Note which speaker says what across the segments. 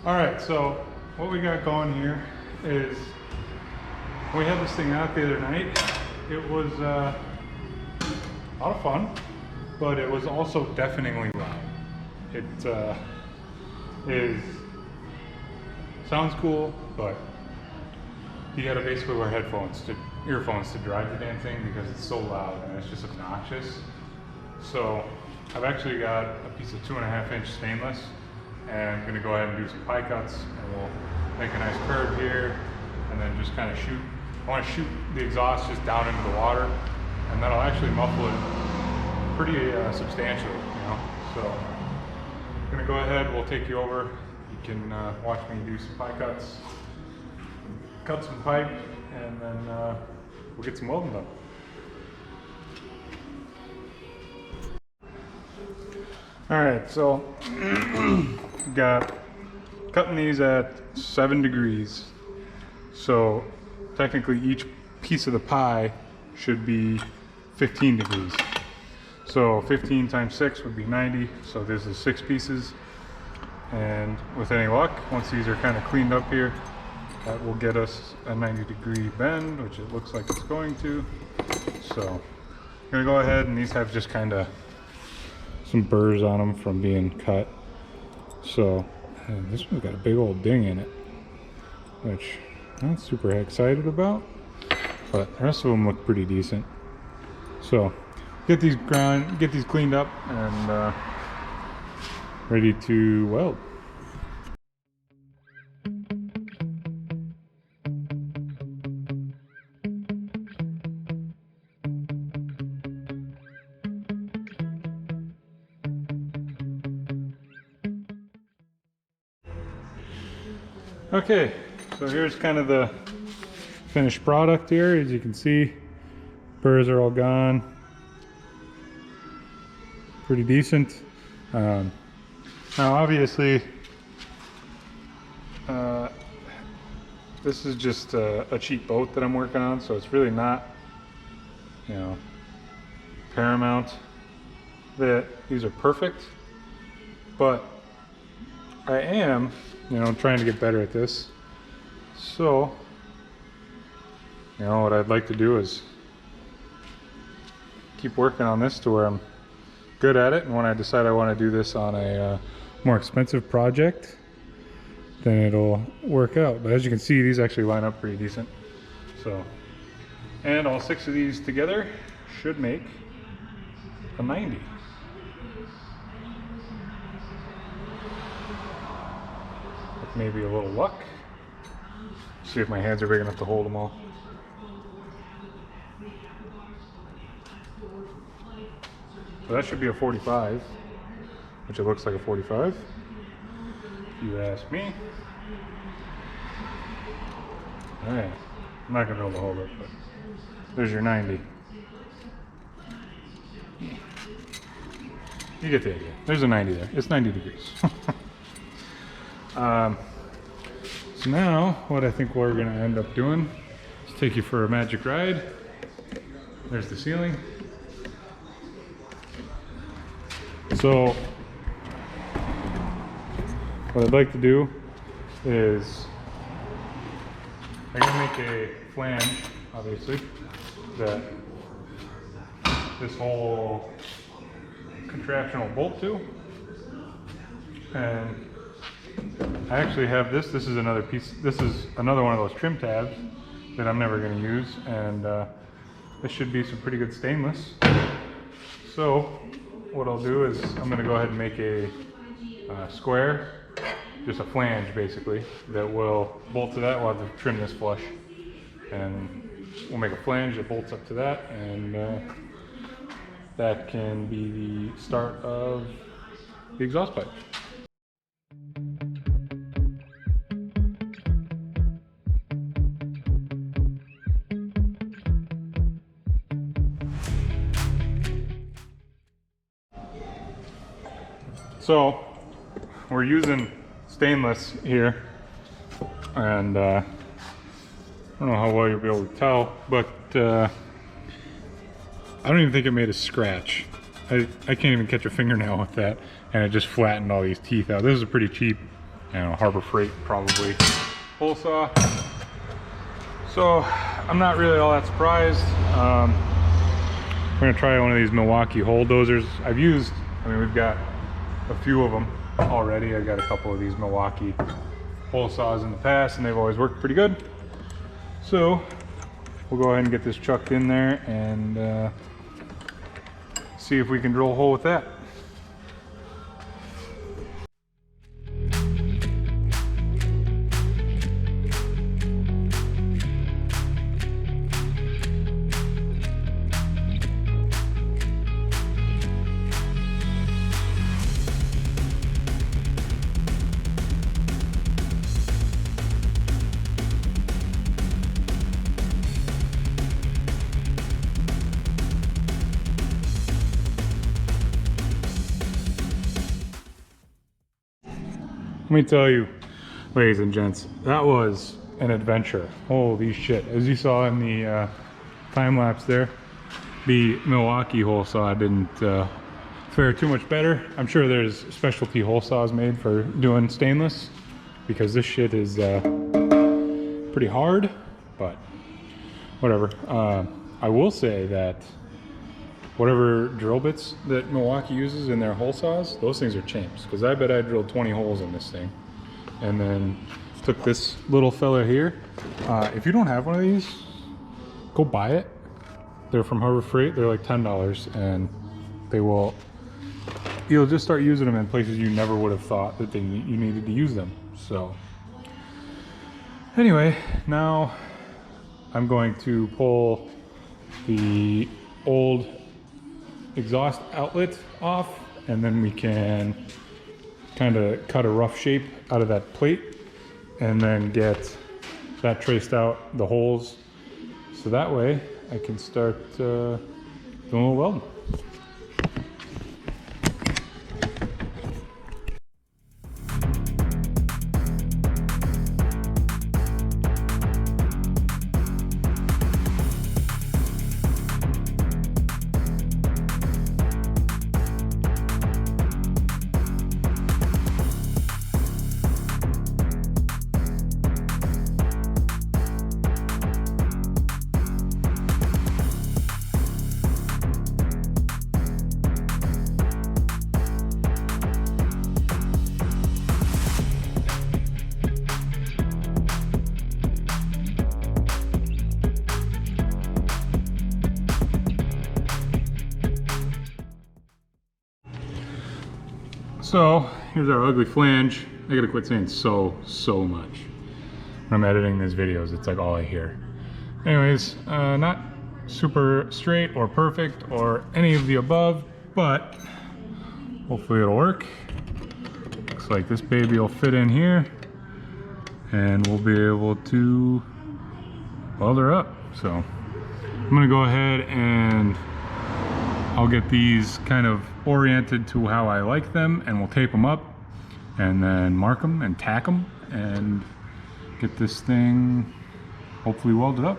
Speaker 1: All right, so what we got going here is we had this thing out the other night. It was a lot of fun, but it was also deafeningly loud. It sounds cool, but you gotta basically wear earphones to drive the damn thing because it's so loud and it's just obnoxious. So I've actually got a piece of 2.5-inch stainless, and I'm gonna go ahead and do some pie cuts, and we'll make a nice curve here, and then just kind of shoot. I want to shoot the exhaust just down into the water, and that'll actually muffle it pretty substantially, you know. So I'm gonna go ahead. We'll take you over. You can watch me do some pie cuts, cut some pipe, and then we'll get some welding done. All right, so got cutting these at 7 degrees. So technically each piece of the pie should be 15 degrees. So 15 times 6 would be 90. So this is 6 pieces. And with any luck, once these are kind of cleaned up here, that will get us a 90-degree bend, which it looks like it's going to. So I'm gonna go ahead, and these have just kind of some burrs on them from being cut. So this one's got a big old ding in it, which I'm not super excited about, but the rest of them look pretty decent. So get these cleaned up and ready to weld. Okay, so here's kind of the finished product here. As you can see, burrs are all gone. Pretty decent. Now obviously, this is just a cheap boat that I'm working on, so it's really not, you know, paramount that these are perfect, but I am, you know, trying to get better at this. So, you know, what I'd like to do is keep working on this to where I'm good at it, and when I decide I want to do this on a more expensive project, then it'll work out. But as you can see, these actually line up pretty decent. So, and all 6 of these together should make a 90. With maybe a little luck. See if my hands are big enough to hold them all. So that should be a 45, which it looks like a 45, if you ask me. Alright, I'm not going to be able to hold it, but there's your 90. You get the idea. There's a 90 there. It's 90 degrees. So now, what I think we're going to end up doing is take you for a magic ride. There's the ceiling. So, what I'd like to do is, I'm going to make a flange, obviously, that this whole contraption will bolt to. And I actually have this. This is another piece. This is another one of those trim tabs that I'm never going to use. And this should be some pretty good stainless. So, what I'll do is I'm going to go ahead and make a square, just a flange basically, that will bolt to that. We'll have to trim this flush, and we'll make a flange that bolts up to that, and that can be the start of the exhaust pipe. So we're using stainless here, and I don't know how well you'll be able to tell, but I don't even think it made a scratch. I can't even catch a fingernail with that, and it just flattened all these teeth out. This is a pretty cheap and a Harbor Freight probably hole saw. So I'm not really all that surprised. We're gonna try one of these Milwaukee hole dozers. We've got a few of them already. I've got a couple of these Milwaukee hole saws in the past and they've always worked pretty good. So we'll go ahead and get this chucked in there and see if we can drill a hole with that. Let me tell you, ladies and gents, that was an adventure. Holy shit. As you saw in the time lapse there, the Milwaukee hole saw didn't fare too much better. I'm sure there's specialty hole saws made for doing stainless, because this shit is pretty hard, but whatever. I will say that whatever drill bits that Milwaukee uses in their hole saws, those things are champs, because I bet I drilled 20 holes in this thing. And then took this little fella here. If you don't have one of these, go buy it. They're from Harbor Freight. They're like $10, and you'll just start using them in places you never would have thought that you needed to use them. So anyway, now I'm going to pull the old exhaust outlet off, and then we can kind of cut a rough shape out of that plate and then get that traced out, the holes, so that way I can start doing a little welding. So here's our ugly flange. I gotta quit saying so much. When I'm editing these videos, it's like all I hear. Anyways, not super straight or perfect or any of the above, but hopefully it'll work. Looks like this baby will fit in here and we'll be able to weld her up. So I'm gonna go ahead and I'll get these kind of oriented to how I like them, and we'll tape them up and then mark them and tack them and get this thing hopefully welded up.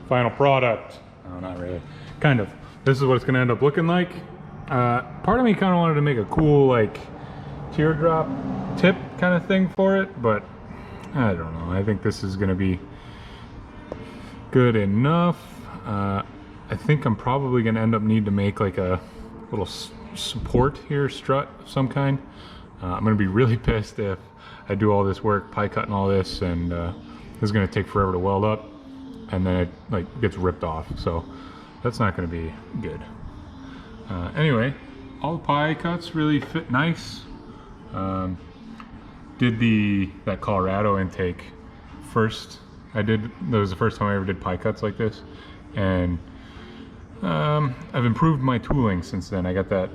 Speaker 1: Final product. No, not really. Kind of. This is what it's gonna end up looking like. Part of me kind of wanted to make a cool like teardrop tip kind of thing for it, but I don't know. I think this is gonna be good enough. I think I'm probably gonna end up need to make like a little support here, strut of some kind. I'm gonna be really pissed if I do all this work, pie cutting all this, and this is gonna take forever to weld up, and then it like gets ripped off. So that's not gonna be good. Anyway, all the pie cuts really fit nice. Did that Colorado intake first. That was the first time I ever did pie cuts like this, and I've improved my tooling since then. I got that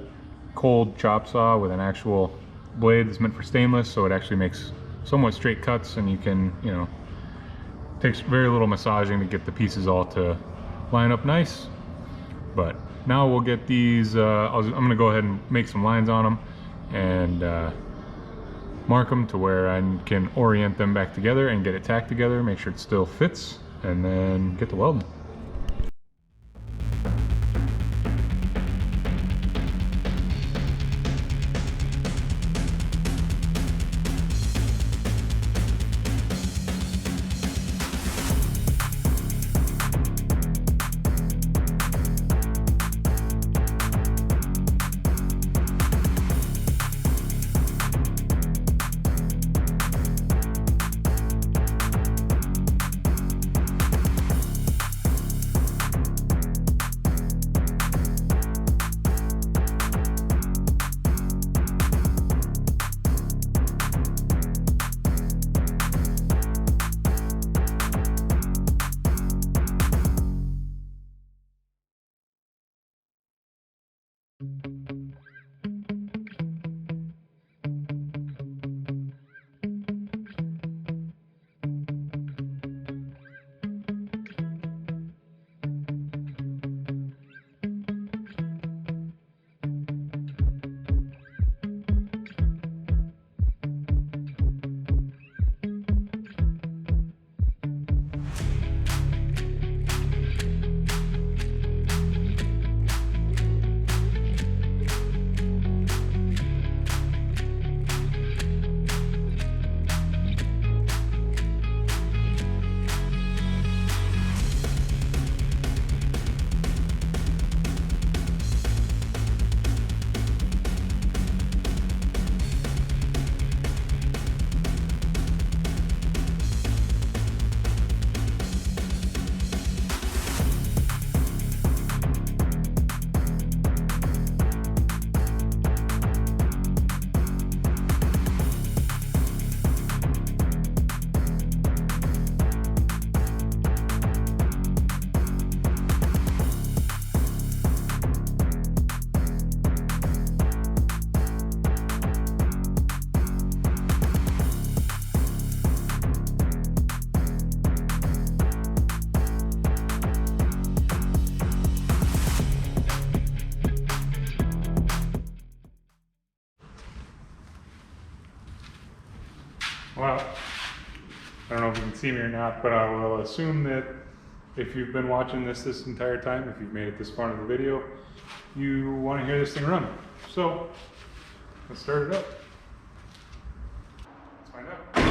Speaker 1: cold chop saw with an actual blade that's meant for stainless, so it actually makes somewhat straight cuts, and you can, takes very little massaging to get the pieces all to line up nice. But now we'll get these, I'm gonna go ahead and make some lines on them and mark them to where I can orient them back together and get it tacked together, make sure it still fits, and then get to welding. Well, I don't know if you can see me or not, but I will assume that if you've been watching this entire time, if you've made it this far in the video, you want to hear this thing run. So, let's start it up. Let's find out.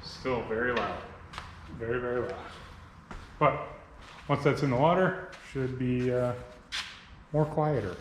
Speaker 1: Still very loud, very, very loud. But once that's in the water, should be more quieter.